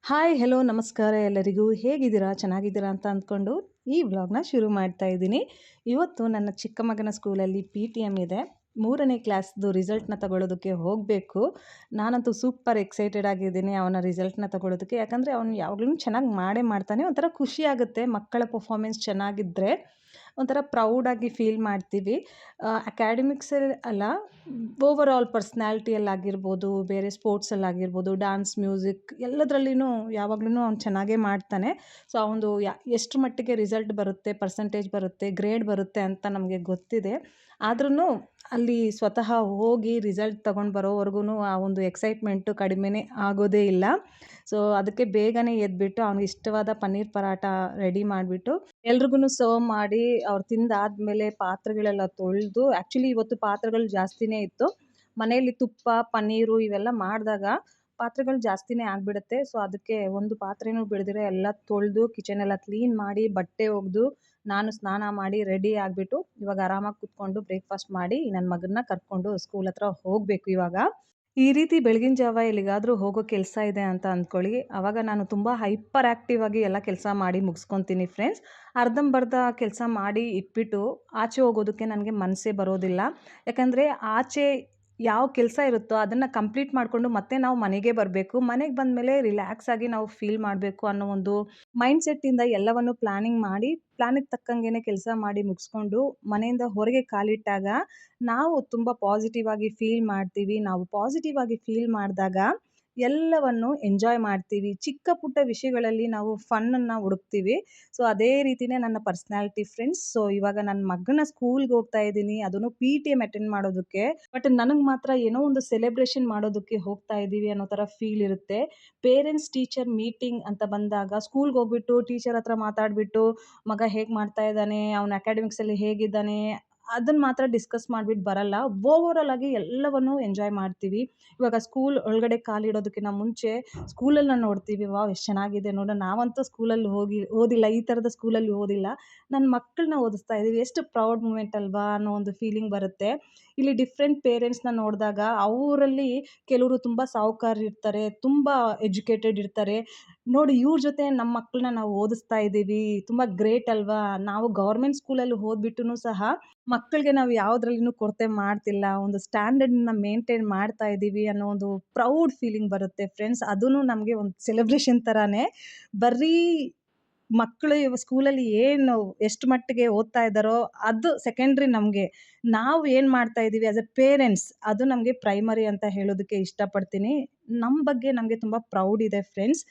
Hi, hello, ನಮಸ್ಕಾರ ಎಲ್ಲರಿಗೂ. ಹೇಗಿದ್ದೀರಾ? ಚೆನ್ನಾಗಿದ್ದೀರಾ ಅಂತ ಅಂದ್ಕೊಂಡು ಈ ವ್ಲಾಗ್ನ ಶುರು ಮಾಡ್ತಾ ಇದ್ದೀನಿ. ಇವತ್ತು ನನ್ನ ಚಿಕ್ಕ ಮಗನ ಸ್ಕೂಲಲ್ಲಿ PTM ಇದೆ. 3ನೇ ಕ್ಲಾಸ್ದು ರಿಸಲ್ಟ್‌ನ ತಗೊಳ್ಳೋದಕ್ಕೆ ಹೋಗಬೇಕು. ನಾನಂತೂ ಸೂಪರ್ ಎಕ್ಸೈಟೆಡ್ ಆಗಿದ್ದೀನಿ ಅವನ ರಿಸಲ್ಟ್‌ನ ತಗೊಳ್ಳೋದಕ್ಕೆ. ಯಾಕಂದರೆ ಅವನು ಯಾವಾಗಲೂ ಚೆನ್ನಾಗಿ ಮಾಡೇ ಮಾಡ್ತಾನೆ. ಒಂಥರ ಖುಷಿ ಆಗುತ್ತೆ ಮಕ್ಕಳ ಪರ್ಫಾರ್ಮೆನ್ಸ್ ಚೆನ್ನಾಗಿದ್ದರೆ. ಒಂಥರ ಪ್ರೌಡಾಗಿ ಫೀಲ್ ಮಾಡ್ತೀವಿ. ಅಕಾಡೆಮಿಕ್ಸಲ್ಲಿ ಅಲ್ಲ, ಓವರಾಲ್ ಪರ್ಸ್ನಾಲಿಟಿಯಲ್ಲಾಗಿರ್ಬೋದು, ಬೇರೆ ಸ್ಪೋರ್ಟ್ಸಲ್ಲಾಗಿರ್ಬೋದು, ಡಾನ್ಸ್, ಮ್ಯೂಸಿಕ್ ಎಲ್ಲದ್ರಲ್ಲಿನೂ ಯಾವಾಗ್ಲೂ ಅವ್ನು ಚೆನ್ನಾಗೇ ಮಾಡ್ತಾನೆ. ಸೊ ಅವನದು ಎಷ್ಟು ಮಟ್ಟಿಗೆ ರಿಸಲ್ಟ್ ಬರುತ್ತೆ, ಪರ್ಸೆಂಟೇಜ್ ಬರುತ್ತೆ, ಗ್ರೇಡ್ ಬರುತ್ತೆ ಅಂತ ನಮಗೆ ಗೊತ್ತಿದೆ. ಆದ್ರೂ ಅಲ್ಲಿ ಸ್ವತಃ ಹೋಗಿ ರಿಸಲ್ಟ್ ತೊಗೊಂಡು ಬರೋವರೆಗೂ ಆ ಒಂದು ಎಕ್ಸೈಟ್ಮೆಂಟು ಕಡಿಮೆನೇ ಆಗೋದೇ ಇಲ್ಲ. ಸೊ ಅದಕ್ಕೆ ಬೇಗನೆ ಎದ್ಬಿಟ್ಟು ಅವ್ನಿಗೆ ಇಷ್ಟವಾದ ಪನ್ನೀರ್ ಪರಾಟ ರೆಡಿ ಮಾಡಿಬಿಟ್ಟು ಎಲ್ರಿಗೂ ಸರ್ವ್ ಮಾಡಿ ಅವ್ರು ತಿಂದಾದ್ಮೇಲೆ ಪಾತ್ರೆಗಳೆಲ್ಲ ತೊಳೆದು, ಆ್ಯಕ್ಚುಲಿ ಇವತ್ತು ಪಾತ್ರೆಗಳು ಜಾಸ್ತಿನೇ ಇತ್ತು. ಮನೆಯಲ್ಲಿ ತುಪ್ಪ, ಪನ್ನೀರು ಇವೆಲ್ಲ ಮಾಡಿದಾಗ ಪಾತ್ರೆಗಳು ಜಾಸ್ತಿನೇ ಆಗಿಬಿಡುತ್ತೆ. ಸೊ ಅದಕ್ಕೆ ಒಂದು ಪಾತ್ರೆನೂ ಬಿಡದಿರ ಎಲ್ಲ ತೊಳೆದು ಕಿಚನೆಲ್ಲ ಕ್ಲೀನ್ ಮಾಡಿ ಬಟ್ಟೆ ಒಗೆದು ನಾನು ಸ್ನಾನ ಮಾಡಿ ರೆಡಿ ಆಗಿಬಿಟ್ಟು ಇವಾಗ ಆರಾಮಾಗಿ ಕೂತ್ಕೊಂಡು ಬ್ರೇಕ್ಫಾಸ್ಟ್ ಮಾಡಿ ನನ್ನ ಮಗನ್ನ ಕರ್ಕೊಂಡು ಸ್ಕೂಲ್ ಹತ್ರ ಹೋಗಬೇಕು ಇವಾಗ. ಈ ರೀತಿ ಬೆಳಗಿನ ಜಾವ ಎಲ್ಲಿಗಾದರೂ ಹೋಗೋ ಕೆಲಸ ಇದೆ ಅಂತ ಅಂದ್ಕೊಳ್ಳಿ, ಆವಾಗ ನಾನು ತುಂಬ ಹೈಪರ್ ಆ್ಯಕ್ಟಿವ್ ಆಗಿ ಎಲ್ಲ ಕೆಲಸ ಮಾಡಿ ಮುಗಿಸ್ಕೊತೀನಿ ಫ್ರೆಂಡ್ಸ್. ಅರ್ಧಂಬರ್ಧ ಕೆಲಸ ಮಾಡಿ ಇಟ್ಬಿಟ್ಟು ಆಚೆ ಹೋಗೋದಕ್ಕೆ ನನಗೆ ಮನಸ್ಸೇ ಬರೋದಿಲ್ಲ. ಯಾಕಂದರೆ ಆಚೆ ಯಾವ ಕೆಲಸ ಇರುತ್ತೋ ಅದನ್ನು ಕಂಪ್ಲೀಟ್ ಮಾಡಿಕೊಂಡು ಮತ್ತೆ ನಾವು ಮನೆಗೆ ಬರಬೇಕು. ಮನೆಗೆ ಬಂದಮೇಲೆ ರಿಲ್ಯಾಕ್ಸ್ ಆಗಿ ನಾವು ಫೀಲ್ ಮಾಡಬೇಕು ಅನ್ನೋ ಒಂದು ಮೈಂಡ್ಸೆಟ್ಟಿಂದ ಎಲ್ಲವನ್ನು ಪ್ಲ್ಯಾನಿಂಗ್ ಮಾಡಿ, ಪ್ಲ್ಯಾನಿಗೆ ತಕ್ಕಂಗೆ ಕೆಲಸ ಮಾಡಿ ಮುಗಿಸ್ಕೊಂಡು ಮನೆಯಿಂದ ಹೊರಗೆ ಕಾಲಿಟ್ಟಾಗ ನಾವು ತುಂಬ ಪಾಸಿಟಿವ್ ಆಗಿ ಫೀಲ್ ಮಾಡ್ತೀವಿ. ನಾವು ಪಾಸಿಟಿವ್ ಆಗಿ ಫೀಲ್ ಮಾಡಿದಾಗ ಎಲ್ಲವನ್ನು ಎಂಜಾಯ್ ಮಾಡ್ತೀವಿ. ಚಿಕ್ಕ ಪುಟ್ಟ ವಿಷಯಗಳಲ್ಲಿ ನಾವು ಫನ್ನನ್ನು ಹುಡುಕ್ತೀವಿ. ಸೊ ಅದೇ ರೀತಿಯೇ ನನ್ನ ಪರ್ಸ್ನಾಲಿಟಿ ಫ್ರೆಂಡ್ಸ್. ಸೊ ಇವಾಗ ನನ್ನ ಮಗನ ಸ್ಕೂಲ್ಗೆ ಹೋಗ್ತಾ ಇದ್ದೀನಿ, ಅದನ್ನು PTM ಅಟೆಂಡ್ ಮಾಡೋದಕ್ಕೆ. ಬಟ್ ನನಗೆ ಮಾತ್ರ ಏನೋ ಒಂದು ಸೆಲೆಬ್ರೇಷನ್ ಮಾಡೋದಕ್ಕೆ ಹೋಗ್ತಾ ಇದ್ದೀವಿ ಅನ್ನೋ ಥರ ಫೀಲ್ ಇರುತ್ತೆ. ಪೇರೆಂಟ್ಸ್ ಟೀಚರ್ ಮೀಟಿಂಗ್ ಅಂತ ಬಂದಾಗ ಸ್ಕೂಲ್ಗೆ ಹೋಗ್ಬಿಟ್ಟು ಟೀಚರ್ ಹತ್ರ ಮಾತಾಡಿಬಿಟ್ಟು ಮಗ ಹೇಗೆ ಮಾಡ್ತಾ ಇದ್ದಾನೆ, ಅವನ ಅಕಾಡೆಮಿಕ್ಸಲ್ಲಿ ಹೇಗಿದ್ದಾನೆ ಅದನ್ನು ಮಾತ್ರ ಡಿಸ್ಕಸ್ ಮಾಡಿಬಿಟ್ಟು ಬರಲ್ಲ. ಓವರಾಲ್ ಆಗಿ ಎಲ್ಲವನ್ನೂ ಎಂಜಾಯ್ ಮಾಡ್ತೀವಿ. ಇವಾಗ ಸ್ಕೂಲ್ ಒಳಗಡೆ ಕಾಲಿಡೋದಕ್ಕಿಂತ ಮುಂಚೆ ಸ್ಕೂಲಲ್ಲಿ ನಾವು ನೋಡ್ತೀವಿ, ವಾವ್ ಎಷ್ಟು ಚೆನ್ನಾಗಿದೆ ನೋಡು, ನಾವಂತೂ ಸ್ಕೂಲಲ್ಲಿ ಓದಿಲ್ಲ, ಈ ಥರದ ಸ್ಕೂಲಲ್ಲಿ ಓದಿಲ್ಲ, ನನ್ನ ಮಕ್ಕಳನ್ನ ಓದಿಸ್ತಾ ಇದ್ದೀವಿ, ಎಷ್ಟು ಪ್ರೌಡ್ ಮೂಮೆಂಟ್ ಅಲ್ವಾ ಅನ್ನೋ ಒಂದು ಫೀಲಿಂಗ್ ಬರುತ್ತೆ. ಇಲ್ಲಿ ಡಿಫ್ರೆಂಟ್ ಪೇರೆಂಟ್ಸ್ನ ನೋಡಿದಾಗ ಅವರಲ್ಲಿ ಕೆಲವರು ತುಂಬ ಸಾಹುಕಾರರಿರ್ತಾರೆ, ತುಂಬ ಎಜುಕೇಟೆಡ್ ಇರ್ತಾರೆ. ನೋಡಿ ಇವ್ರ ಜೊತೆ ನಮ್ಮ ಮಕ್ಕಳನ್ನ ನಾವು ಓದಿಸ್ತಾ ಇದ್ದೀವಿ, ತುಂಬ ಗ್ರೇಟ್ ಅಲ್ವಾ, ನಾವು ಗೌರ್ಮೆಂಟ್ ಸ್ಕೂಲಲ್ಲಿ ಓದ್ಬಿಟ್ಟು ಸಹ ಮಕ್ಕಳಿಗೆ ನಾವು ಯಾವುದ್ರಲ್ಲಿನೂ ಕೊರತೆ ಮಾಡ್ತಿಲ್ಲ, ಒಂದು ಸ್ಟ್ಯಾಂಡರ್ಡನ್ನ ಮೇಂಟೈನ್ ಮಾಡ್ತಾ ಇದ್ದೀವಿ ಅನ್ನೋ ಒಂದು ಪ್ರೌಡ್ ಫೀಲಿಂಗ್ ಬರುತ್ತೆ ಫ್ರೆಂಡ್ಸ್. ಅದೂ ನಮಗೆ ಒಂದು ಸೆಲೆಬ್ರೇಷನ್ ಥರಾನೇ. ಬರೀ ಮಕ್ಕಳು ಸ್ಕೂಲಲ್ಲಿ ಏನು ಎಷ್ಟು ಮಟ್ಟಿಗೆ ಓದ್ತಾ ಇದ್ದಾರೋ ಅದು ಸೆಕೆಂಡ್ರಿ ನಮಗೆ. ನಾವು ಏನು ಮಾಡ್ತಾ ಇದ್ದೀವಿ ಆ್ಯಸ್ ಎ ಪೇರೆಂಟ್ಸ್ ಅದು ನಮಗೆ ಪ್ರೈಮರಿ ಅಂತ ಹೇಳೋದಕ್ಕೆ ಇಷ್ಟಪಡ್ತೀನಿ. ನಮ್ಮ ಬಗ್ಗೆ ನಮಗೆ ತುಂಬ ಪ್ರೌಡ್ ಇದೆ ಫ್ರೆಂಡ್ಸ್.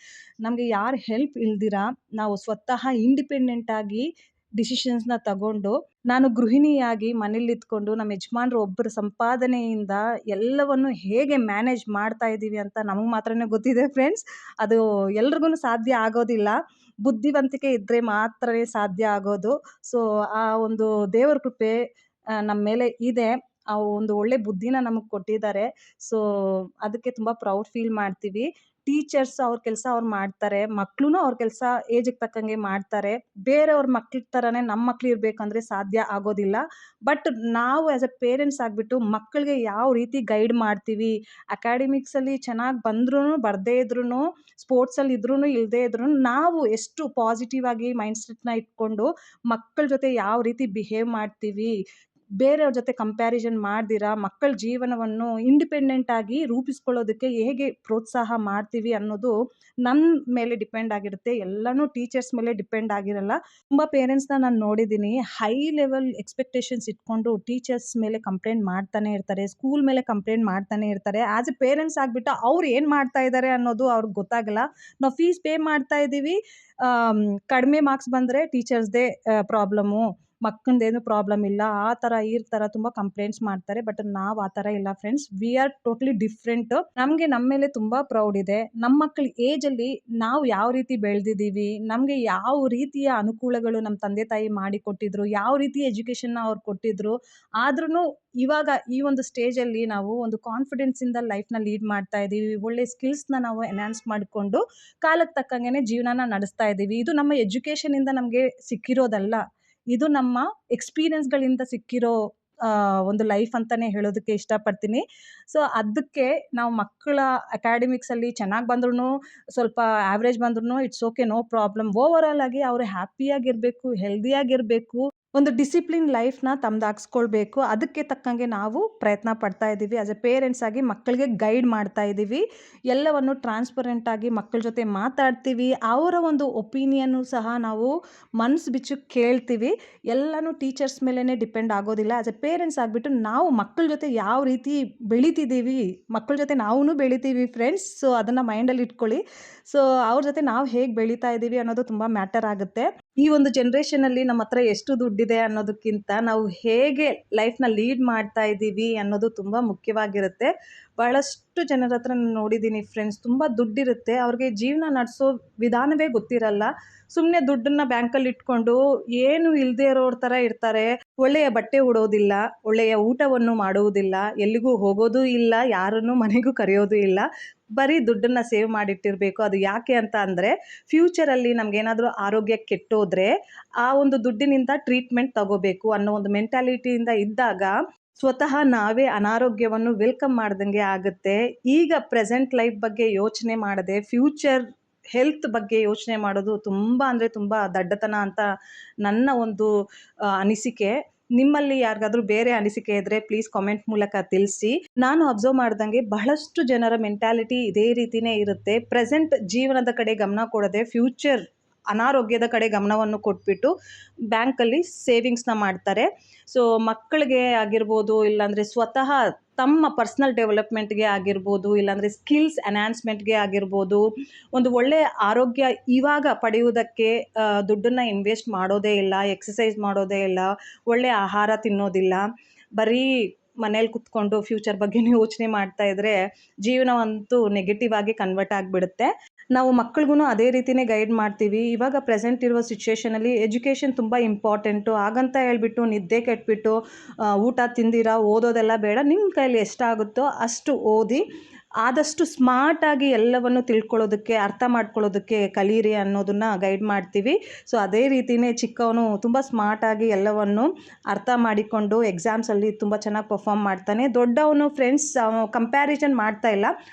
ನಮಗೆ ಯಾರು ಹೆಲ್ಪ್ ಇಲ್ದಿರ ನಾವು ಸ್ವತಃ ಇಂಡಿಪೆಂಡೆಂಟಾಗಿ ಡಿಸಿಷನ್ಸ್ನ ತಗೊಂಡು, ನಾನು ಗೃಹಿಣಿಯಾಗಿ ಮನೇಲಿದ್ಕೊಂಡು ನಮ್ಮ ಯಜಮಾನ್ರು ಒಬ್ಬರ ಸಂಪಾದನೆಯಿಂದ ಎಲ್ಲವನ್ನು ಹೇಗೆ ಮ್ಯಾನೇಜ್ ಮಾಡ್ತಾ ಇದ್ದೀವಿ ಅಂತ ನಮಗೆ ಮಾತ್ರನೇ ಗೊತ್ತಿದೆ ಫ್ರೆಂಡ್ಸ್. ಅದು ಎಲ್ರಿಗೂ ಸಾಧ್ಯ ಆಗೋದಿಲ್ಲ. ಬುದ್ಧಿವಂತಿಕೆ ಇದ್ದರೆ ಮಾತ್ರವೇ ಸಾಧ್ಯ ಆಗೋದು. ಸೊ ಆ ಒಂದು ದೇವರ ಕೃಪೆ ನಮ್ಮ ಮೇಲೆ ಇದೆ. ಆ ಒಂದು ಒಳ್ಳೆ ಬುದ್ಧಿನ ನಮಗೆ ಕೊಟ್ಟಿದ್ದಾರೆ. ಸೊ ಅದಕ್ಕೆ ತುಂಬ ಪ್ರೌಡ್ ಫೀಲ್ ಮಾಡ್ತೀವಿ. ಟೀಚರ್ಸ್ ಅವ್ರ ಕೆಲಸ ಅವ್ರು ಮಾಡ್ತಾರೆ, ಮಕ್ಕಳೂ ಅವ್ರ ಕೆಲಸ ಏಜಿಗೆ ತಕ್ಕಂಗೆ ಮಾಡ್ತಾರೆ. ಬೇರೆಯವ್ರ ಮಕ್ಳ ಥರನೇ ನಮ್ಮ ಮಕ್ಳು ಇರಬೇಕಂದ್ರೆ ಸಾಧ್ಯ ಆಗೋದಿಲ್ಲ. ಬಟ್ ನಾವು ಆ್ಯಸ್ ಎ ಪೇರೆಂಟ್ಸ್ ಆಗಿಬಿಟ್ಟು ಮಕ್ಕಳಿಗೆ ಯಾವ ರೀತಿ ಗೈಡ್ ಮಾಡ್ತೀವಿ, ಅಕಾಡೆಮಿಕ್ಸಲ್ಲಿ ಚೆನ್ನಾಗಿ ಬಂದ್ರೂ ಬರದೇ ಇದ್ರೂ, ಸ್ಪೋರ್ಟ್ಸಲ್ಲಿ ಇದ್ರೂ ಇಲ್ಲದೇ ಇದ್ರೂ ನಾವು ಎಷ್ಟು ಪಾಸಿಟಿವ್ ಆಗಿ ಮೈಂಡ್ಸೆಟ್ನ ಇಟ್ಕೊಂಡು ಮಕ್ಕಳ ಜೊತೆ ಯಾವ ರೀತಿ ಬಿಹೇವ್ ಮಾಡ್ತೀವಿ, ಬೇರೆಯವ್ರ ಜೊತೆ ಕಂಪ್ಯಾರಿಸನ್ ಮಾಡ್ದಿರ ಮಕ್ಕಳ ಜೀವನವನ್ನು ಇಂಡಿಪೆಂಡೆಂಟಾಗಿ ರೂಪಿಸ್ಕೊಳ್ಳೋದಕ್ಕೆ ಹೇಗೆ ಪ್ರೋತ್ಸಾಹ ಮಾಡ್ತೀವಿ ಅನ್ನೋದು ನಮ್ಮ ಮೇಲೆ ಡಿಪೆಂಡ್ ಆಗಿರುತ್ತೆ. ಎಲ್ಲನೂ ಟೀಚರ್ಸ್ ಮೇಲೆ ಡಿಪೆಂಡ್ ಆಗಿರಲ್ಲ. ತುಂಬ ಪೇರೆಂಟ್ಸ್ನ ನಾನು ನೋಡಿದ್ದೀನಿ, ಹೈ ಲೆವೆಲ್ ಎಕ್ಸ್ಪೆಕ್ಟೇಷನ್ಸ್ ಇಟ್ಕೊಂಡು ಟೀಚರ್ಸ್ ಮೇಲೆ ಕಂಪ್ಲೇಂಟ್ ಮಾಡ್ತಾನೆ ಇರ್ತಾರೆ, ಸ್ಕೂಲ್ ಮೇಲೆ ಕಂಪ್ಲೇಂಟ್ ಮಾಡ್ತಾನೆ ಇರ್ತಾರೆ. ಆ್ಯಸ್ ಎ ಪೇರೆಂಟ್ಸ್ ಆಗಿಬಿಟ್ಟು ಅವ್ರು ಏನು ಮಾಡ್ತಾ ಇದ್ದಾರೆ ಅನ್ನೋದು ಅವ್ರಿಗೆ ಗೊತ್ತಾಗಲ್ಲ. ನಾವು ಫೀಸ್ ಪೇ ಮಾಡ್ತಾ ಇದ್ದೀವಿ, ಕಡಿಮೆ ಮಾರ್ಕ್ಸ್ ಬಂದರೆ ಟೀಚರ್ಸ್ದೇ ಪ್ರಾಬ್ಲಮ್ಮು, ಮಕ್ಕಳದ್ದೇನು ಪ್ರಾಬ್ಲಮ್ ಇಲ್ಲ, ಆ ಥರ ಈ ಥರ ತುಂಬ ಕಂಪ್ಲೇಂಟ್ಸ್ ಮಾಡ್ತಾರೆ. ಬಟ್ ನಾವು ಆ ಥರ ಇಲ್ಲ friends. We are totally different. ನಮಗೆ ನಮ್ಮ ಮೇಲೆ ತುಂಬ ಪ್ರೌಡ್ ಇದೆ. ನಮ್ಮ ಮಕ್ಕಳ ಏಜಲ್ಲಿ ನಾವು ಯಾವ ರೀತಿ ಬೆಳೆದಿದ್ದೀವಿ, ನಮಗೆ ಯಾವ ರೀತಿಯ ಅನುಕೂಲಗಳು ನಮ್ಮ ತಂದೆ ತಾಯಿ ಮಾಡಿಕೊಟ್ಟಿದ್ರು, ಯಾವ ರೀತಿ ಎಜುಕೇಷನ್ನ ಅವ್ರು ಕೊಟ್ಟಿದ್ರು, ಆದ್ರೂ ಇವಾಗ ಈ ಒಂದು ಸ್ಟೇಜಲ್ಲಿ ನಾವು ಒಂದು ಕಾನ್ಫಿಡೆನ್ಸಿಂದ ಲೈಫ್ನ ಲೀಡ್ ಮಾಡ್ತಾ ಇದ್ದೀವಿ. ಒಳ್ಳೆ ಸ್ಕಿಲ್ಸ್ನ ನಾವು ಎನ್ಹಾನ್ಸ್ ಮಾಡಿಕೊಂಡು ಕಾಲಕ್ಕೆ ತಕ್ಕಂಗೆ ಜೀವನನ ನಡೆಸ್ತಾ ಇದ್ದೀವಿ. ಇದು ನಮ್ಮ ಎಜುಕೇಷನಿಂದ ನಮಗೆ ಸಿಕ್ಕಿರೋದಲ್ಲ, ಇದು ನಮ್ಮ ಎಕ್ಸ್ಪೀರಿಯನ್ಸ್ಗಳಿಂದ ಸಿಕ್ಕಿರೋ ಒಂದು ಲೈಫ್ ಅಂತಲೇ ಹೇಳೋದಕ್ಕೆ ಇಷ್ಟಪಡ್ತೀನಿ. ಸೊ ಅದಕ್ಕೆ ನಾವು ಮಕ್ಕಳ ಅಕಾಡೆಮಿಕ್ಸಲ್ಲಿ ಚೆನ್ನಾಗಿ ಬಂದ್ರೂ, ಸ್ವಲ್ಪ ಆವ್ರೇಜ್ ಬಂದ್ರೂ it's okay, no problem. Overall ಆಗಿ ಅವರು ಹ್ಯಾಪಿಯಾಗಿರಬೇಕು, ಹೆಲ್ದಿಯಾಗಿರಬೇಕು, ಒಂದು ಡಿಸಿಪ್ಲಿನ್ ಲೈಫ್‌ನ ತಮ್ಮದಾಗಿಸ್ಕೊಳ್ಬೇಕು. ಅದಕ್ಕೆ ತಕ್ಕಂಗೆ ನಾವು ಪ್ರಯತ್ನ ಪಡ್ತಾ ಇದ್ದೀವಿ. ಆಸ್ ಎ ಪೇರೆಂಟ್ಸ್ ಆಗಿ ಮಕ್ಕಳಿಗೆ ಗೈಡ್ ಮಾಡ್ತಾ ಇದ್ದೀವಿ. ಎಲ್ಲವನ್ನು ಟ್ರಾನ್ಸ್ಪರೆಂಟ್ ಆಗಿ ಮಕ್ಕಳ ಜೊತೆ ಮಾತಾಡ್ತೀವಿ. ಅವರ ಒಂದು ಒಪಿನಿಯನ್ನು ಸಹ ನಾವು ಮನಸ್ಸು ಬಿಚ್ಚಿ ಕೇಳ್ತೀವಿ. ಎಲ್ಲನೂ ಟೀಚರ್ಸ್ ಮೇಲೇನೆ ಡಿಪೆಂಡ್ ಆಗೋದಿಲ್ಲ. ಆಸ್ ಎ ಪೇರೆಂಟ್ಸ್ ಆಗಿಬಿಟ್ಟು ನಾವು ಮಕ್ಕಳ ಜೊತೆ ಯಾವ ರೀತಿ ಬೆಳೀತಿದ್ದೀವಿ, ಮಕ್ಕಳ ಜೊತೆ ನಾವೂ ಬೆಳಿತೀವಿ ಫ್ರೆಂಡ್ಸ್. ಸೊ ಅದನ್ನು ಮೈಂಡಲ್ಲಿ ಇಟ್ಕೊಳ್ಳಿ. ಸೊ ಅವ್ರ ಜೊತೆ ನಾವು ಹೇಗೆ ಬೆಳೀತಾ ಇದ್ದೀವಿ ಅನ್ನೋದು ತುಂಬ ಮ್ಯಾಟರ್ ಆಗುತ್ತೆ. ಈ ಒಂದು ಜನ್ರೇಷನಲ್ಲಿ ನಮ್ಮ ಹತ್ರ ಎಷ್ಟು ದುಡ್ಡಿದೆ ಅನ್ನೋದಕ್ಕಿಂತ ನಾವು ಹೇಗೆ ಲೈಫ್ನ ಲೀಡ್ ಮಾಡ್ತಾ ಇದ್ದೀವಿ ಅನ್ನೋದು ತುಂಬ ಮುಖ್ಯವಾಗಿರುತ್ತೆ. ಬಹಳಷ್ಟು ಜನರ ಹತ್ರ ನಾನು ನೋಡಿದ್ದೀನಿ ಫ್ರೆಂಡ್ಸ್, ತುಂಬ ದುಡ್ಡಿರುತ್ತೆ, ಅವ್ರಿಗೆ ಜೀವನ ನಡೆಸೋ ವಿಧಾನವೇ ಗೊತ್ತಿರಲ್ಲ. ಸುಮ್ಮನೆ ದುಡ್ಡನ್ನು ಬ್ಯಾಂಕಲ್ಲಿ ಇಟ್ಕೊಂಡು ಏನು ಇಲ್ಲದೆ ಇರೋರ ಥರ ಇರ್ತಾರೆ. ಒಳ್ಳೆಯ ಬಟ್ಟೆ ಉಡೋದಿಲ್ಲ, ಒಳ್ಳೆಯ ಊಟವನ್ನು ಮಾಡುವುದಿಲ್ಲ, ಎಲ್ಲಿಗೂ ಹೋಗೋದೂ ಇಲ್ಲ, ಯಾರನ್ನು ಮನೆಗೂ ಕರೆಯೋದು ಇಲ್ಲ. ಬರೀ ದುಡ್ಡನ್ನು ಸೇವ್ ಮಾಡಿಟ್ಟಿರಬೇಕು. ಅದು ಯಾಕೆ ಅಂತ ಅಂದರೆ, ಫ್ಯೂಚರಲ್ಲಿ ನಮಗೇನಾದರೂ ಆರೋಗ್ಯ ಕೆಟ್ಟೋದ್ರೆ ಆ ಒಂದು ದುಡ್ಡಿನಿಂದ ಟ್ರೀಟ್ಮೆಂಟ್ ತಗೋಬೇಕು ಅನ್ನೋ ಒಂದು ಮೆಂಟಾಲಿಟಿಯಿಂದ ಇದ್ದಾಗ ಸ್ವತಃ ನಾವೇ ಅನಾರೋಗ್ಯವನ್ನು ವೆಲ್ಕಮ್ ಮಾಡ್ದಂಗೆ ಆಗುತ್ತೆ. ಈಗ ಪ್ರೆಸೆಂಟ್ ಲೈಫ್ ಬಗ್ಗೆ ಯೋಚನೆ ಮಾಡದೆ ಫ್ಯೂಚರ್ ಹೆಲ್ತ್ ಬಗ್ಗೆ ಯೋಚನೆ ಮಾಡೋದು ತುಂಬ ಅಂದರೆ ತುಂಬ ದಡ್ಡತನ ಅಂತ ನನ್ನ ಒಂದು ಅನಿಸಿಕೆ. ನಿಮ್ಮಲ್ಲಿ ಯಾರಿಗಾದ್ರೂ ಬೇರೆ ಅನಿಸಿಕೆ ಇದ್ದರೆ ಪ್ಲೀಸ್ ಕಾಮೆಂಟ್ ಮೂಲಕ ತಿಳಿಸಿ. ನಾನು ಅಬ್ಸರ್ವ್ ಮಾಡ್ದಂಗೆ ಬಹಳಷ್ಟು ಜನರ ಮೆಂಟಾಲಿಟಿ ಇದೇ ರೀತಿಯೇ ಇರುತ್ತೆ. ಪ್ರೆಸೆಂಟ್ ಜೀವನದ ಕಡೆ ಗಮನ ಕೊಡದೆ ಫ್ಯೂಚರ್ ಅನಾರೋಗ್ಯದ ಕಡೆ ಗಮನವನ್ನು ಕೊಟ್ಬಿಟ್ಟು ಬ್ಯಾಂಕಲ್ಲಿ ಸೇವಿಂಗ್ಸ್ನ ಮಾಡ್ತಾರೆ. ಸೊ ಮಕ್ಕಳಿಗೆ ಆಗಿರ್ಬೋದು, ಇಲ್ಲಾಂದರೆ ಸ್ವತಃ ತಮ್ಮ ಪರ್ಸ್ನಲ್ ಡೆವಲಪ್ಮೆಂಟ್ಗೆ ಆಗಿರ್ಬೋದು, ಇಲ್ಲಾಂದರೆ ಸ್ಕಿಲ್ಸ್ ಎನ್ಹಾನ್ಸ್ಮೆಂಟ್ಗೆ ಆಗಿರ್ಬೋದು, ಒಂದು ಒಳ್ಳೆಯ ಆರೋಗ್ಯ ಇವಾಗ ಪಡೆಯುವುದಕ್ಕೆ ದುಡ್ಡನ್ನು ಇನ್ವೆಸ್ಟ್ ಮಾಡೋದೇ ಇಲ್ಲ, ಎಕ್ಸಸೈಸ್ ಮಾಡೋದೇ ಇಲ್ಲ, ಒಳ್ಳೆಯ ಆಹಾರ ತಿನ್ನೋದಿಲ್ಲ. ಬರೀ ಮನೇಲಿ ಕುತ್ಕೊಂಡು ಫ್ಯೂಚರ್ ಬಗ್ಗೆನೇ ಯೋಚನೆ ಮಾಡ್ತಾ ಇದ್ದರೆ ಜೀವನವಂತೂ ನೆಗೆಟಿವ್ ಆಗಿ ಕನ್ವರ್ಟ್ ಆಗಿಬಿಡುತ್ತೆ. ನಾವು ಮಕ್ಕಳಿಗೂ ಅದೇ ರೀತಿಯೇ ಗೈಡ್ ಮಾಡ್ತೀವಿ. ಇವಾಗ ಪ್ರೆಸೆಂಟ್ ಇರುವ ಸಿಚುವೇಷನಲ್ಲಿ ಎಜುಕೇಷನ್ ತುಂಬ ಇಂಪಾರ್ಟೆಂಟು. ಹಾಗಂತ ಹೇಳ್ಬಿಟ್ಟು ನಿದ್ದೆ ಕೆಟ್ಬಿಟ್ಟು ಊಟ ತಿಂದಿರ ಓದೋದೆಲ್ಲ ಬೇಡ. ನಿಮ್ಮ ಕೈಲಿ ಎಷ್ಟಾಗುತ್ತೋ ಅಷ್ಟು ಓದಿ ಆದಷ್ಟು ಸ್ಮಾರ್ಟಾಗಿ ಎಲ್ಲವನ್ನು ತಿಳ್ಕೊಳ್ಳೋದಕ್ಕೆ, ಅರ್ಥ ಮಾಡ್ಕೊಳ್ಳೋದಕ್ಕೆ ಕಲೀರಿ ಅನ್ನೋದನ್ನು ಗೈಡ್ ಮಾಡ್ತೀವಿ. ಸೊ ಅದೇ ರೀತಿಯೇ ಚಿಕ್ಕವನು ತುಂಬ ಸ್ಮಾರ್ಟಾಗಿ ಎಲ್ಲವನ್ನು ಅರ್ಥ ಮಾಡಿಕೊಂಡು ಎಕ್ಸಾಮ್ಸಲ್ಲಿ ತುಂಬ ಚೆನ್ನಾಗಿ ಪರ್ಫಾರ್ಮ್ ಮಾಡ್ತಾನೆ. ದೊಡ್ಡವನು ಫ್ರೆಂಡ್ಸ್ ಕಂಪ್ಯಾರಿಸನ್ ಮಾಡ್ತಾ ಇಲ್ಲ.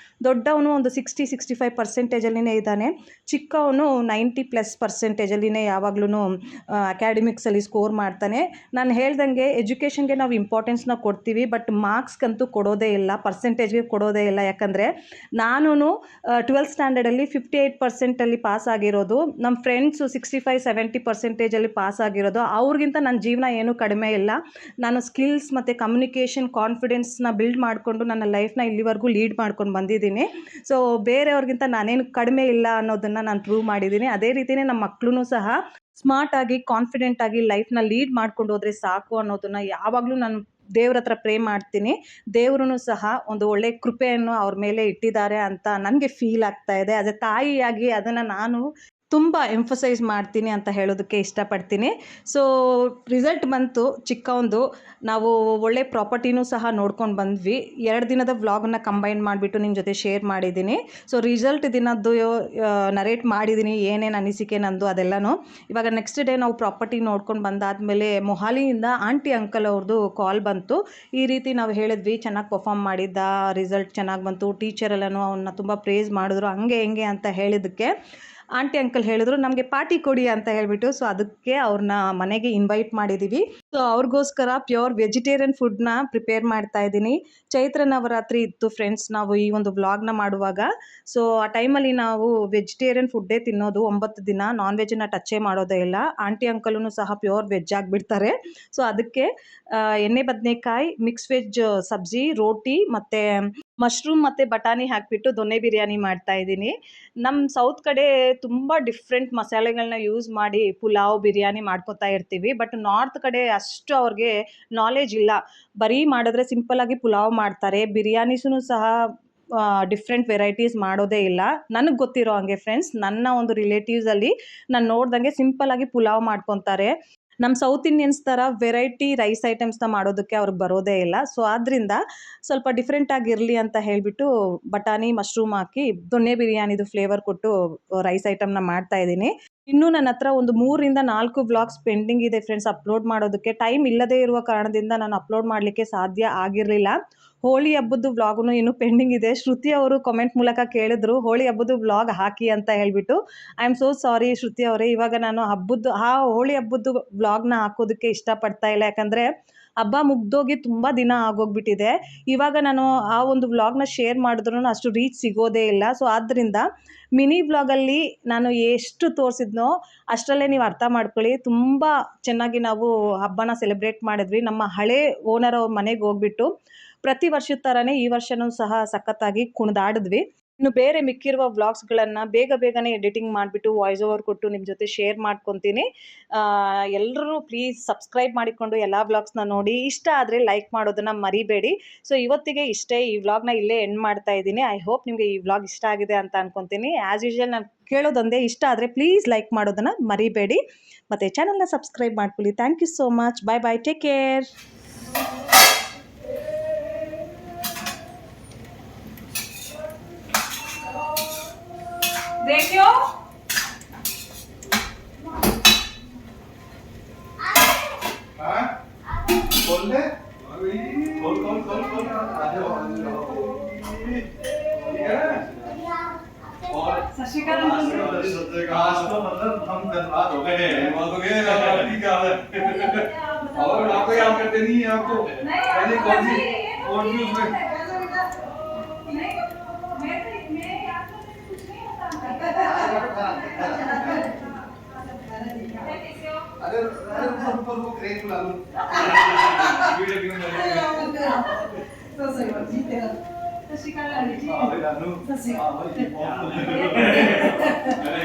ದೊಡ್ಡವನು ಒಂದು 60-65% ಇದ್ದಾನೆ. ಚಿಕ್ಕವನು 90+% ಯಾವಾಗ್ಲೂ ಅಕಾಡೆಮಿಕ್ಸಲ್ಲಿ ಸ್ಕೋರ್ ಮಾಡ್ತಾನೆ. ನಾನು ಹೇಳ್ದಂಗೆ ಎಜುಕೇಷನ್ಗೆ ನಾವು ಇಂಪಾರ್ಟೆನ್ಸ್ನ ಕೊಡ್ತೀವಿ, ಬಟ್ ಮಾರ್ಕ್ಸ್ಗಂತೂ ಕೊಡೋದೇ ಇಲ್ಲ, ಪರ್ಸೆಂಟೇಜ್ಗೆ ಕೊಡೋದೇ ಇಲ್ಲ. ಯಾಕಂದರೆ ನಾನು 12th ಸ್ಟ್ಯಾಂಡರ್ಡಲ್ಲಿ 58% ಪಾಸ್ ಆಗಿರೋದು, ನಮ್ಮ ಫ್ರೆಂಡ್ಸು 65-70% ಪಾಸ್ ಆಗಿರೋದು. ಅವ್ರಿಗಿಂತ ನನ್ನ ಜೀವನ ಏನೂ ಕಡಿಮೆ ಇಲ್ಲ. ನಾನು ಸ್ಕಿಲ್ಸ್ ಮತ್ತು ಕಮ್ಯುನಿಕೇಷನ್ ಕಾನ್ಫಿಡೆನ್ಸ್ನ ಬಿಲ್ಡ್ ಮಾಡಿಕೊಂಡು ನನ್ನ ಲೈಫ್ನ ಇಲ್ಲಿವರೆಗೂ ಲೀಡ್ ಮಾಡ್ಕೊಂಡು ಬಂದಿದ್ದೀನಿ. ಸೊ ಬೇರೆಯವ್ರಿಗಿಂತ ನಾನೇನು ಕಡಿಮೆ ಇಲ್ಲ ಅನ್ನೋದನ್ನು ನಾನು ಪ್ರೂವ್ ಮಾಡಿದ್ದೀನಿ. ಅದೇ ರೀತಿಯೇ ನಮ್ಮ ಮಕ್ಕಳು ಸಹ ಸ್ಮಾರ್ಟಾಗಿ ಕಾನ್ಫಿಡೆಂಟಾಗಿ ಲೈಫ್ನ ಲೀಡ್ ಮಾಡ್ಕೊಂಡು ಹೋದರೆ ಸಾಕು ಅನ್ನೋದನ್ನು ಯಾವಾಗಲೂ ನಾನು ದೇವ್ರ ಹತ್ರ ಪ್ರೇ ಮಾಡ್ತೀನಿ. ದೇವ್ರೂ ಸಹ ಒಂದು ಒಳ್ಳೆ ಕೃಪೆಯನ್ನು ಅವ್ರ ಮೇಲೆ ಇಟ್ಟಿದ್ದಾರೆ ಅಂತ ನನಗೆ ಫೀಲ್ ಆಗ್ತಾ ಇದೆ. ಅದೇ ತಾಯಿಯಾಗಿ ಅದನ್ನು ನಾನು ತುಂಬ ಎಂಫಸೈಸ್ ಮಾಡ್ತೀನಿ ಅಂತ ಹೇಳೋದಕ್ಕೆ ಇಷ್ಟಪಡ್ತೀನಿ. ಸೊ ರಿಸಲ್ಟ್ ಬಂತು ಚಿಕ್ಕವಂದು. ನಾವು ಒಳ್ಳೆ ಪ್ರಾಪರ್ಟಿನೂ ಸಹ ನೋಡ್ಕೊಂಡು ಬಂದ್ವಿ. 2 ದಿನದ ವ್ಲಾಗನ್ನು ಕಂಬೈನ್ ಮಾಡಿಬಿಟ್ಟು ನಿಮ್ಮ ಜೊತೆ ಶೇರ್ ಮಾಡಿದ್ದೀನಿ. ಸೊ ರಿಸಲ್ಟ್ ದಿನದ್ದು ನರೇಟ್ ಮಾಡಿದ್ದೀನಿ, ಏನೇನು ಅನಿಸಿಕೆ ನಂದು ಅದೆಲ್ಲನೂ. ಇವಾಗ ನೆಕ್ಸ್ಟ್ ಡೇ ನಾವು ಪ್ರಾಪರ್ಟಿ ನೋಡ್ಕೊಂಡು ಬಂದಾದಮೇಲೆ ಮೊಹಾಲಿಯಿಂದ ಆಂಟಿ ಅಂಕಲ್ ಅವ್ರದ್ದು ಕಾಲ್ ಬಂತು. ಈ ರೀತಿ ನಾವು ಹೇಳಿದ್ವಿ, ಚೆನ್ನಾಗಿ ಪರ್ಫಾರ್ಮ್ ಮಾಡಿದ್ದ, ರಿಸಲ್ಟ್ ಚೆನ್ನಾಗಿ ಬಂತು, ಟೀಚರೆಲ್ಲನೂ ಅವನ್ನ ತುಂಬ ಪ್ರೇಸ್ ಮಾಡಿದ್ರು, ಹಂಗೆ ಹೆಂಗೆ ಅಂತ ಹೇಳಿದ್ದಕ್ಕೆ ಆಂಟಿ ಅಂಕಲ್ ಹೇಳಿದ್ರು ನಮಗೆ ಪಾರ್ಟಿ ಕೊಡಿ ಅಂತ ಹೇಳ್ಬಿಟ್ಟು. ಸೊ ಅದಕ್ಕೆ ಅವ್ರನ್ನ ಮನೆಗೆ ಇನ್ವೈಟ್ ಮಾಡಿದ್ದೀವಿ. ಸೊ ಅವ್ರಿಗೋಸ್ಕರ ಪ್ಯೂರ್ ವೆಜಿಟೇರಿಯನ್ ಫುಡ್ನ ಪ್ರಿಪೇರ್ ಮಾಡ್ತಾ ಇದ್ದೀನಿ. ಚೈತ್ರ ನವರಾತ್ರಿ ಇತ್ತು ಫ್ರೆಂಡ್ಸ್, ನಾವು ಈ ಒಂದು ವ್ಲಾಗ್ನ ಮಾಡುವಾಗ. ಸೊ ಆ ಟೈಮಲ್ಲಿ ನಾವು ವೆಜಿಟೇರಿಯನ್ ಫುಡ್ಡೇ ತಿನ್ನೋದು 9 ದಿನ, ನಾನ್ ವೆಜ್ಜನ್ನು ಟಚ್ಚೇ ಮಾಡೋದೇ ಇಲ್ಲ. ಆಂಟಿ ಅಂಕಲೂ ಸಹ ಪ್ಯೂರ್ ವೆಜ್ ಆಗಿಬಿಡ್ತಾರೆ. ಸೊ ಅದಕ್ಕೆ ಎಣ್ಣೆ ಬದನೆಕಾಯಿ, ಮಿಕ್ಸ್ ವೆಜ್ ಸಬ್ಜಿ, ರೋಟಿ ಮತ್ತು ಮಶ್ರೂಮ್ ಮತ್ತು ಬಟಾಣಿ ಹಾಕಿಬಿಟ್ಟು ದೊನ್ನೆ ಬಿರಿಯಾನಿ ಮಾಡ್ತಾ ಇದ್ದೀನಿ. ನಮ್ಮ ಸೌತ್ ಕಡೆ ತುಂಬ ಡಿಫ್ರೆಂಟ್ ಮಸಾಲೆಗಳನ್ನ ಯೂಸ್ ಮಾಡಿ ಪುಲಾವ್, ಬಿರಿಯಾನಿ ಮಾಡ್ಕೊತಾ ಇರ್ತೀವಿ. ಬಟ್ ನಾರ್ತ್ ಕಡೆ ಅಷ್ಟು ಅವ್ರಿಗೆ ನಾಲೆಜ್ ಇಲ್ಲ. ಬರೀ ಮಾಡಿದ್ರೆ ಸಿಂಪಲ್ಲಾಗಿ ಪುಲಾವ್ ಮಾಡ್ತಾರೆ. ಬಿರಿಯಾನಿಸೂ ಸಹ ಡಿಫ್ರೆಂಟ್ ವೆರೈಟೀಸ್ ಮಾಡೋದೇ ಇಲ್ಲ. ನನಗೆ ಗೊತ್ತಿರೋ ಹಂಗೆ ಫ್ರೆಂಡ್ಸ್, ನನ್ನ ಒಂದು ರಿಲೇಟಿವ್ಸಲ್ಲಿ ನಾನು ನೋಡ್ದಂಗೆ ಸಿಂಪಲ್ಲಾಗಿ ಪುಲಾವ್ ಮಾಡ್ಕೊತಾರೆ. ನಮ್ಮ ಸೌತ್ ಇಂಡಿಯನ್ಸ್ ಥರ ವೆರೈಟಿ ರೈಸ್ ಐಟಮ್ಸ್ನ ಮಾಡೋದಕ್ಕೆ ಅವ್ರಿಗೆ ಬರೋದೇ ಇಲ್ಲ. ಸೊ ಆದ್ದರಿಂದ ಸ್ವಲ್ಪ ಡಿಫ್ರೆಂಟ್ ಆಗಿರಲಿ ಅಂತ ಹೇಳಿಬಿಟ್ಟು ಬಟಾಣಿ, ಮಶ್ರೂಮ್ ಹಾಕಿ ದೊಣ್ಣೆ ಬಿರಿಯಾನಿದು ಫ್ಲೇವರ್ ಕೊಟ್ಟು ರೈಸ್ ಐಟಮ್ನ ಮಾಡ್ತಾ ಇದ್ದೀನಿ. ಇನ್ನೂ ನನ್ನ ಹತ್ರ ಒಂದು 3ರಿಂದ 4 ವ್ಲಾಗ್ಸ್ ಪೆಂಡಿಂಗ್ ಇದೆ ಫ್ರೆಂಡ್ಸ್ ಅಪ್ಲೋಡ್ ಮಾಡೋದಕ್ಕೆ. ಟೈಮ್ ಇಲ್ಲದೇ ಇರುವ ಕಾರಣದಿಂದ ನಾನು ಅಪ್ಲೋಡ್ ಮಾಡಲಿಕ್ಕೆ ಸಾಧ್ಯ ಆಗಿರಲಿಲ್ಲ. ಹೋಳಿ ಹಬ್ಬದ್ದು ವ್ಲಾಗ್ನು ಇನ್ನೂ ಪೆಂಡಿಂಗ್ ಇದೆ. ಶ್ರುತಿ ಅವರು ಕಾಮೆಂಟ್ ಮೂಲಕ ಕೇಳಿದ್ರು ಹೋಳಿ ಹಬ್ಬದ್ದು ವ್ಲಾಗ್ ಹಾಕಿ ಅಂತ ಹೇಳಿಬಿಟ್ಟು. ಐ ಆಮ್ ಸೋ ಸಾರಿ ಶ್ರುತಿ ಅವರೇ, ಇವಾಗ ನಾನು ಹೋಳಿ ಹಬ್ಬದ್ದು ವ್ಲಾಗ್ನ ಹಾಕೋದಕ್ಕೆ ಇಷ್ಟಪಡ್ತಾ ಇಲ್ಲ. ಯಾಕಂದರೆ ಹಬ್ಬ ಮುಗ್ದೋಗಿ ತುಂಬ ದಿನ ಆಗೋಗ್ಬಿಟ್ಟಿದೆ. ಇವಾಗ ನಾನು ಆ ಒಂದು ವ್ಲಾಗ್ನ ಶೇರ್ ಮಾಡಿದ್ರೂ ಅಷ್ಟು ರೀಚ್ ಸಿಗೋದೇ ಇಲ್ಲ. ಸೊ ಆದ್ದರಿಂದ ಮಿನಿ ವ್ಲಾಗಲ್ಲಿ ನಾನು ಎಷ್ಟು ತೋರಿಸಿದ್ನೋ ಅಷ್ಟರಲ್ಲೇ ನೀವು ಅರ್ಥ ಮಾಡ್ಕೊಳ್ಳಿ. ತುಂಬ ಚೆನ್ನಾಗಿ ನಾವು ಹಬ್ಬನ ಸೆಲೆಬ್ರೇಟ್ ಮಾಡಿದ್ವಿ. ನಮ್ಮ ಹಳೆ ಓನರ್ ಅವ್ರ ಮನೆಗೆ ಹೋಗ್ಬಿಟ್ಟು ಪ್ರತಿ ವರ್ಷದ ಥರನೇ ಈ ವರ್ಷವೂ ಸಹ ಸಖತ್ತಾಗಿ ಕುಣಿದಾಡಿದ್ವಿ. ಇನ್ನು ಬೇರೆ ಮಿಕ್ಕಿರುವ ವ್ಲಾಗ್ಸ್ಗಳನ್ನು ಬೇಗನೆ ಎಡಿಟಿಂಗ್ ಮಾಡಿಬಿಟ್ಟು ವಾಯ್ಸ್ ಓವರ್ ಕೊಟ್ಟು ನಿಮ್ಮ ಜೊತೆ ಶೇರ್ ಮಾಡ್ಕೊತೀನಿ. ಎಲ್ಲರೂ ಪ್ಲೀಸ್ ಸಬ್ಸ್ಕ್ರೈಬ್ ಮಾಡಿಕೊಂಡು ಎಲ್ಲ ವ್ಲಾಗ್ಸ್ನ ನೋಡಿ. ಇಷ್ಟ ಆದರೆ ಲೈಕ್ ಮಾಡೋದನ್ನು ಮರಿಬೇಡಿ. ಸೊ ಇವತ್ತಿಗೆ ಇಷ್ಟೇ, ಈ ವ್ಲಾಗ್ನ ಇಲ್ಲೇ ಎಂಡ್ ಮಾಡ್ತಾ ಇದ್ದೀನಿ. ಐ ಹೋಪ್ ನಿಮಗೆ ಈ ವ್ಲಾಗ್ ಇಷ್ಟ ಆಗಿದೆ ಅಂತ ಅನ್ಕೊತೀನಿ. ಆ್ಯಸ್ ಯೂಶುವಲ್ ನಾನು ಕೇಳೋದೊಂದೇ, ಇಷ್ಟ ಆದರೆ ಪ್ಲೀಸ್ ಲೈಕ್ ಮಾಡೋದನ್ನು ಮರಿಬೇಡಿ. ಮತ್ತು ಚಾನಲ್ನ ಸಬ್ಸ್ಕ್ರೈಬ್ ಮಾಡ್ಕೊಳ್ಳಿ. Thank you so much. Bye take care. देखियो खोल ले खोल आ जाओ ठीक है। और शशिकाल आज तो मतलब हम धन्यवाद हो गए हैं ठीक है। और आपको याद करते नहीं है आपको पहले कौन सी उसमें अरे ऊपर वो क्रेक ला लूं वीडियो क्यों तो सही बात जीते तो शिकार लानी चाहिए। हां भाई लानू हां भाई बहुत अरे